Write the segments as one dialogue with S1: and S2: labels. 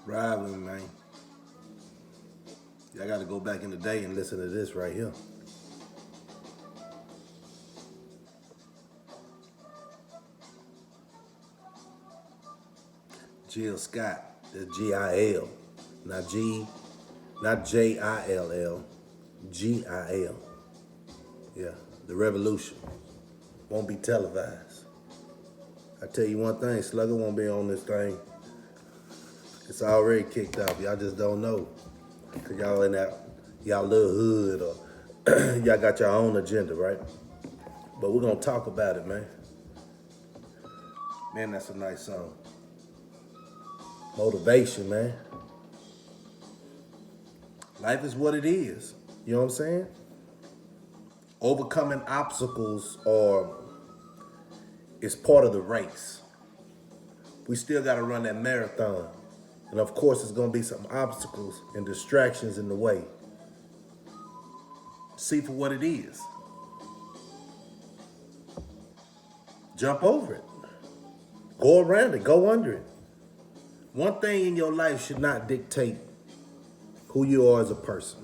S1: Ride with me, man. Y'all got to go back in the day and listen to this right here. Jill Scott. That's G-I-L. Not G, not J-I-L-L. G-I-L. Yeah, the revolution won't be televised. I tell you one thing, Slugger won't be on this thing. It's already kicked off. Y'all just don't know. Cause y'all in that, y'all little hood or y'all got your own agenda, right? But we're gonna talk about it, man. Man, that's a nice song. Motivation, man. Life is what it is. You know what I'm saying? Overcoming obstacles is part of the race. We still gotta run that marathon. And of course, there's gonna be some obstacles and distractions in the way. See for what it is. Jump over it. Go around it. Go under it. One thing in your life should not dictate who you are as a person.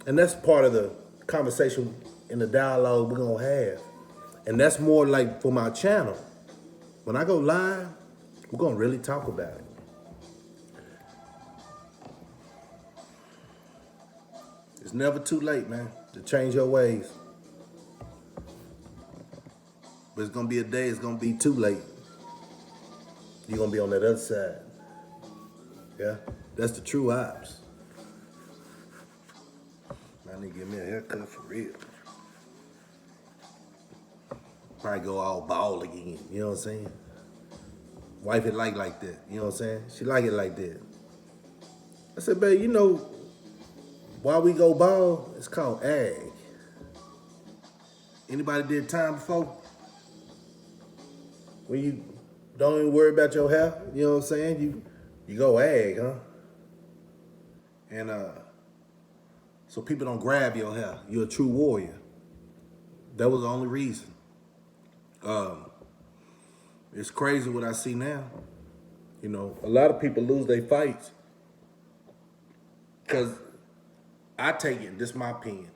S1: And that's part of the conversation and the dialogue we're gonna have. And that's more like for my channel. When I go live, we're gonna really talk about it. It's never too late, man, to change your ways. But it's gonna be a day, it's gonna be too late. You're gonna be on that other side. Yeah? That's the true ops. I need to get me a haircut for real. Probably go all bald again, you know what I'm saying? Wife it like that, you know what I'm saying? She like it like that. I said, babe, you know, why we go bald? It's called ag. Anybody did time before? When you don't even worry about your hair, you know what I'm saying? You go ag, huh? And so people don't grab your hair. You're a true warrior. That was the only reason. It's crazy what I see now. You know, a lot of people lose their fights because I take it, this is my opinion.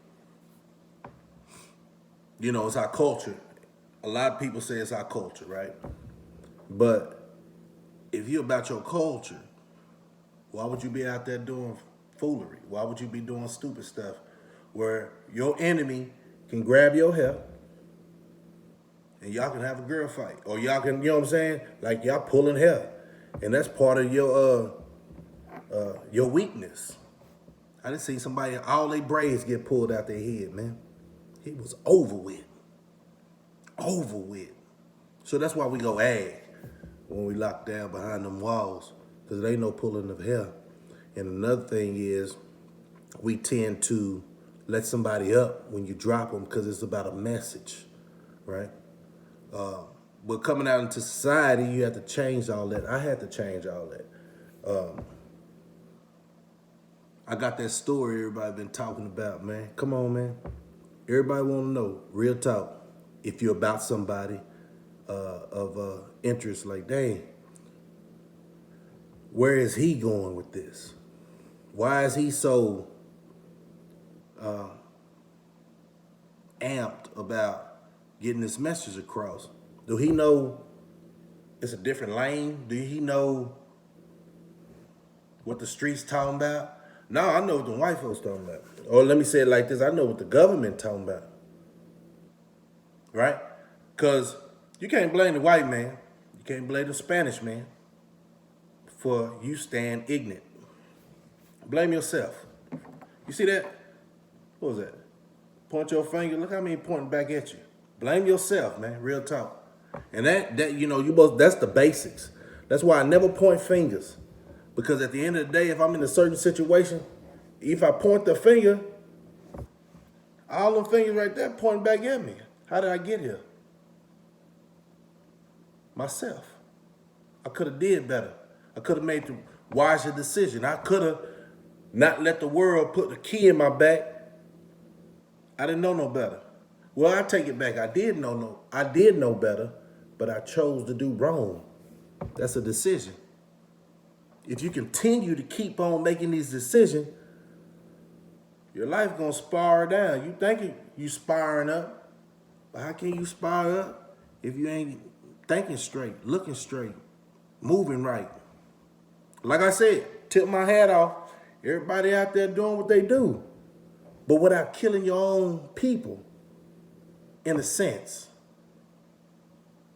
S1: You know, it's our culture. A lot of people say it's our culture, right? But if you're about your culture, why would you be out there doing foolery? Why would you be doing stupid stuff where your enemy can grab your hair and y'all can have a girl fight? Or y'all can, you know what I'm saying? Like y'all pulling hair. And that's part of your weakness. I done seen somebody, all their braids get pulled out their head, man. It was over with. Over with. So that's why we go ag when we lock down behind them walls, because there ain't no pulling of hair. And another thing is, we tend to let somebody up when you drop them because it's about a message, right? But coming out into society, you have to change all that. I had to change all that. I got that story everybody been talking about, man. Come on, man. Everybody want to know, real talk, if you're about somebody of interest, like, dang, where is he going with this? Why is he so amped about getting this message across? Do he know it's a different lane? Do he know what the streets talking about? No, I know what the white folks talking about. Or let me say it like this, I know what the government talking about. Right? Because you can't blame the white man. You can't blame the Spanish man for you staying ignorant. Blame yourself. You see that? What was that? Point your finger. Look how many pointing back at you. Blame yourself, man. Real talk. And that you know, you both, that's the basics. That's why I never point fingers. Because at the end of the day, if I'm in a certain situation, if I point the finger, all them fingers right there pointing back at me. How did I get here? Myself. I could have did better. I could have made the wiser decision. I could have not let the world put the key in my back. I didn't know no better. Well, I take it back. I did know better, but I chose to do wrong. That's a decision. if you continue to keep on making these decisions, your life gonna spiral down. You think you spiraling up, but how can you spiral up if you ain't thinking straight, looking straight, moving right? Like I said, tip my hat off. Everybody out there doing what they do, but without killing your own people, in a sense.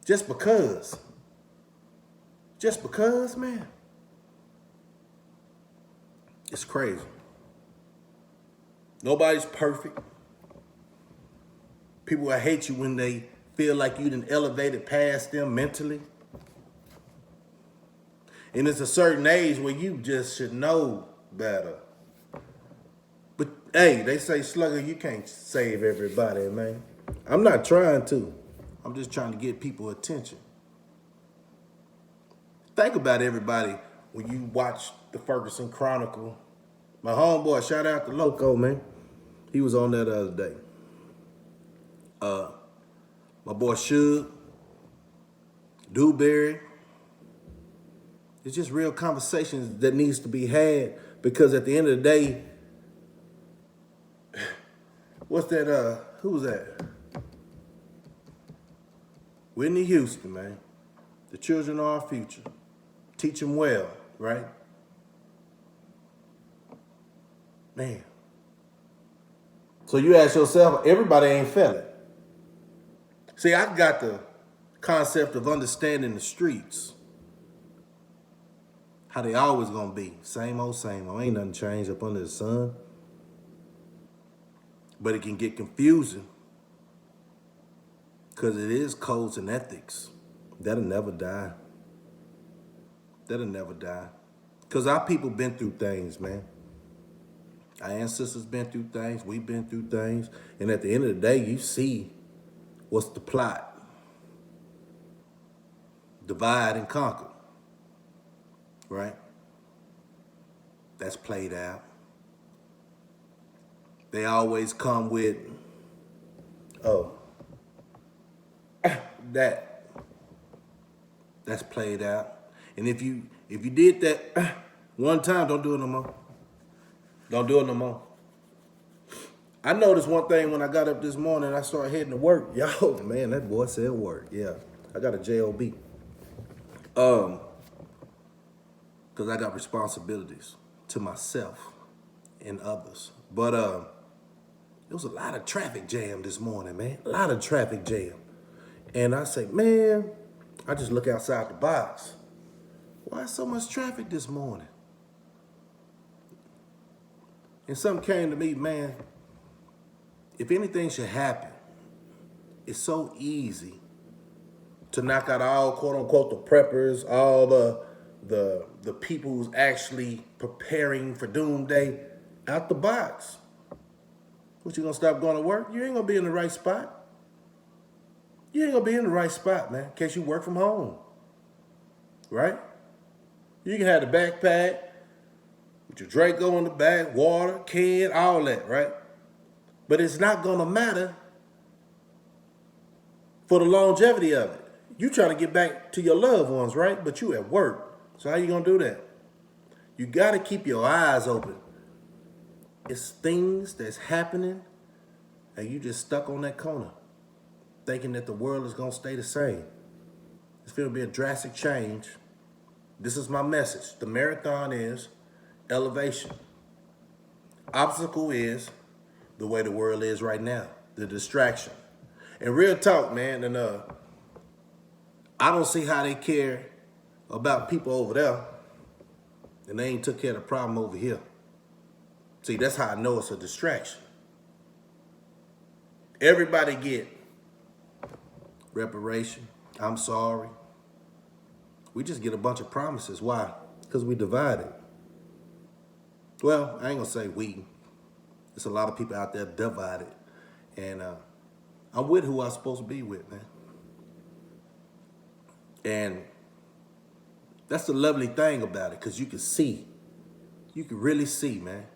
S1: Just because. Just because, man. It's crazy. Nobody's perfect. People will hate you when they feel like you done elevated past them mentally. And it's a certain age where you just should know better. But hey, they say, Slugger, you can't save everybody, man. I'm not trying to. I'm just trying to get people attention. Think about everybody when you watch the Ferguson Chronicle. My homeboy, shout out to Loco, man. He was on that the other day. My boy Suge, Dewberry. It's just real conversations that needs to be had, because at the end of the day, what's that, who was that? Whitney Houston, man. The children are our future. Teach them well, right? Man. So you ask yourself, everybody ain't felt it. See, I got the concept of understanding the streets. How they always gonna be. Same old, same old. Ain't nothing changed up under the sun. But it can get confusing, because it is codes and ethics. That'll never die. That'll never die. Because our people been through things, man. Our ancestors been through things. We've been through things. And at the end of the day, you see what's the plot. Divide and conquer. Right? That's played out. They always come with, that's played out. And if you did that one time, don't do it no more. Don't do it no more. I noticed one thing when I got up this morning, I started heading to work. Yo, man, that boy said work. Yeah, I got a job. Because I got responsibilities to myself and others. But there was a lot of traffic jam this morning, man. A lot of traffic jam. And I say, man, I just look outside the box. Why so much traffic this morning? And something came to me, man. If anything should happen, it's so easy to knock out all, quote unquote, the preppers, all the people who's actually preparing for doomsday out the box. What, you gonna stop going to work? You ain't gonna be in the right spot. You ain't gonna be in the right spot, man, in case you work from home. Right? You can have the backpack with your Draco in the back, water, can, all that, right? But it's not gonna matter for the longevity of it. You trying to get back to your loved ones, right? But you at work. So how you gonna do that? You gotta keep your eyes open. It's things that's happening and you just stuck on that corner thinking that the world is gonna stay the same. It's gonna be a drastic change. This is my message. The marathon is elevation. Obstacle is the way the world is right now, the distraction. And real talk, man, and I don't see how they care about people over there and they ain't took care of the problem over here. See, that's how I know it's a distraction. Everybody get reparation. I'm sorry. We just get a bunch of promises. Why? Because we divided. Well, I ain't gonna say we. There's a lot of people out there divided. And I'm with who I'm supposed to be with, man. And that's the lovely thing about it, because you can see. You can really see, man.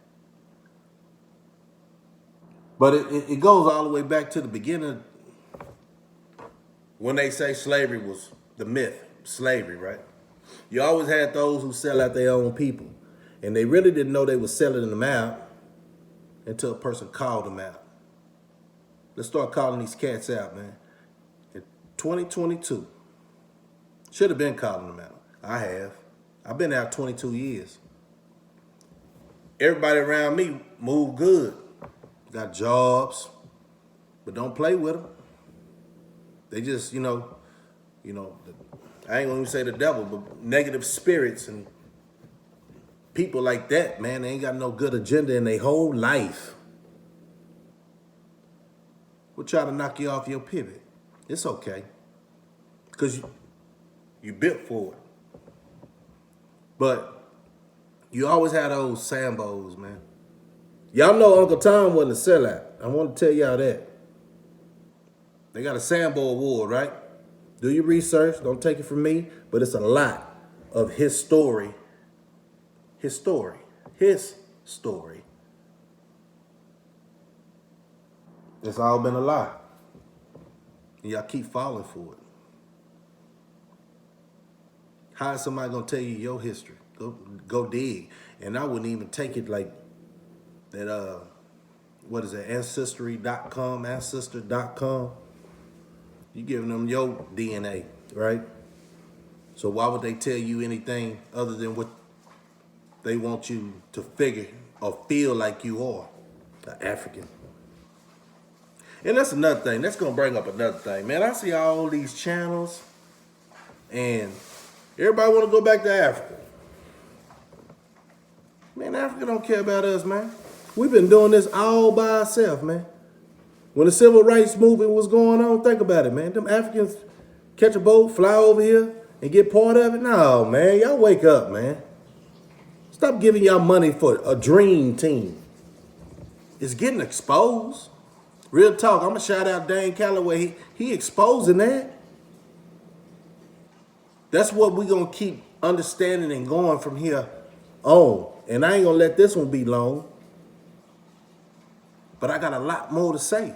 S1: But it goes all the way back to the beginning when they say slavery was the myth, slavery, right? You always had those who sell out their own people. And they really didn't know they were selling them out until a person called them out. Let's start calling these cats out, man. In 2022, should have been calling them out. I have. I've been out 22 years. Everybody around me move good. Got jobs, but don't play with them. They just, I ain't gonna say the devil, but negative spirits and people like that, man, they ain't got no good agenda in their whole life. We'll try to knock you off your pivot. It's okay. Because you built for it. But you always had those Sambos, man. Y'all know Uncle Tom wasn't a sellout. I want to tell y'all that. They got a Sambo Award, right? Do your research. Don't take it from me. But it's a lot of his story. His story. His story. It's all been a lie. And y'all keep falling for it. How is somebody going to tell you your history? Go dig. And I wouldn't even take it like that, what is it, ancestry.com. You giving them your DNA, right? So why would they tell you anything other than what they want you to figure or feel like you are, an African? And that's another thing. That's going to bring up another thing. Man, I see all these channels and everybody want to go back to Africa. Man, Africa don't care about us, man. We've been doing this all by ourselves, man. When the civil rights movement was going on, think about it, man. Them Africans catch a boat, fly over here, and get part of it? No, man. Y'all wake up, man. Stop giving y'all money for a dream team. It's getting exposed. Real talk. I'm going to shout out Dane Calloway. He exposing that. That's what we're going to keep understanding and going from here on. And I ain't going to let this one be long. But I got a lot more to say.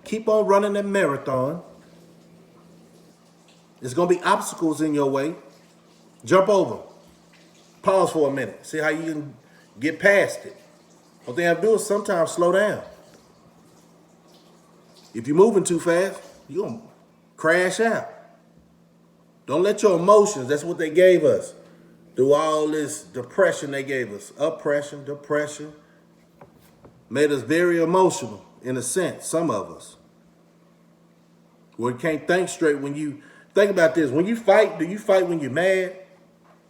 S1: Keep on running that marathon. There's going to be obstacles in your way. Jump over. Pause for a minute. See how you can get past it. What they have to do is sometimes slow down. If you're moving too fast, you're going to crash out. Don't let your emotions, that's what they gave us. Through all this depression they gave us. Oppression, depression. Made us very emotional, in a sense, some of us. Where you can't think straight when you, think about this. When you fight, do you fight when you're mad?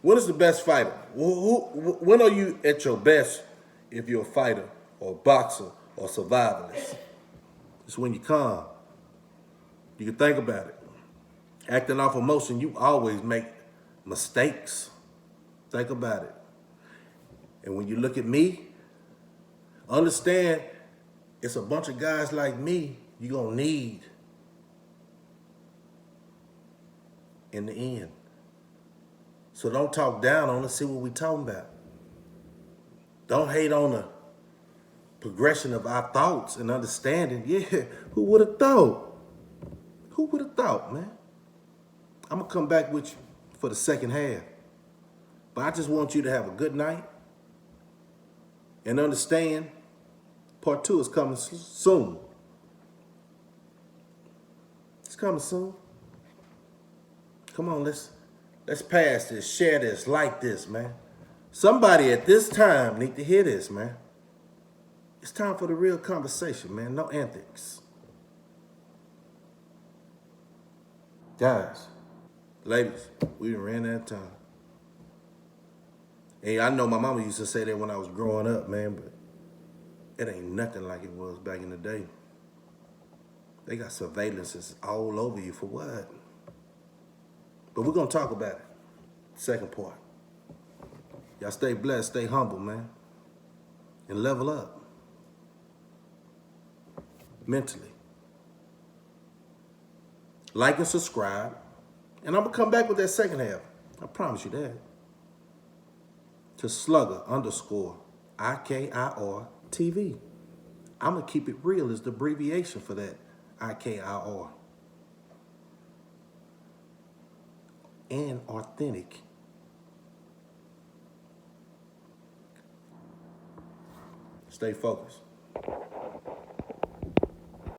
S1: When is the best fighter? When are you at your best if you're a fighter or a boxer or survivalist? It's when you're calm. You can think about it. Acting off emotion, you always make mistakes. Think about it. And when you look at me, understand it's a bunch of guys like me you're going to need in the end. So don't talk down on us. See what we talking about. Don't hate on the progression of our thoughts and understanding. Yeah, who would have thought? Who would have thought, man? I'm going to come back with you for the second half. But I just want you to have a good night and understand part 2 is coming soon. It's coming soon. Come on, let's pass this, share this, like this, man. Somebody at this time need to hear this, man. It's time for the real conversation, man. No antics. Guys, ladies, we done ran out of time. And I know my mama used to say that when I was growing up, man, but it ain't nothing like it was back in the day. They got surveillances all over you for what? But we're going to talk about it. Second part. Y'all stay blessed, stay humble, man. And level up. Mentally. Like and subscribe. And I'm going to come back with that second half. I promise you that. To Slugger_IKIR TV. I'm going to keep it real is the abbreviation for that IKIR. and authentic. Stay focused.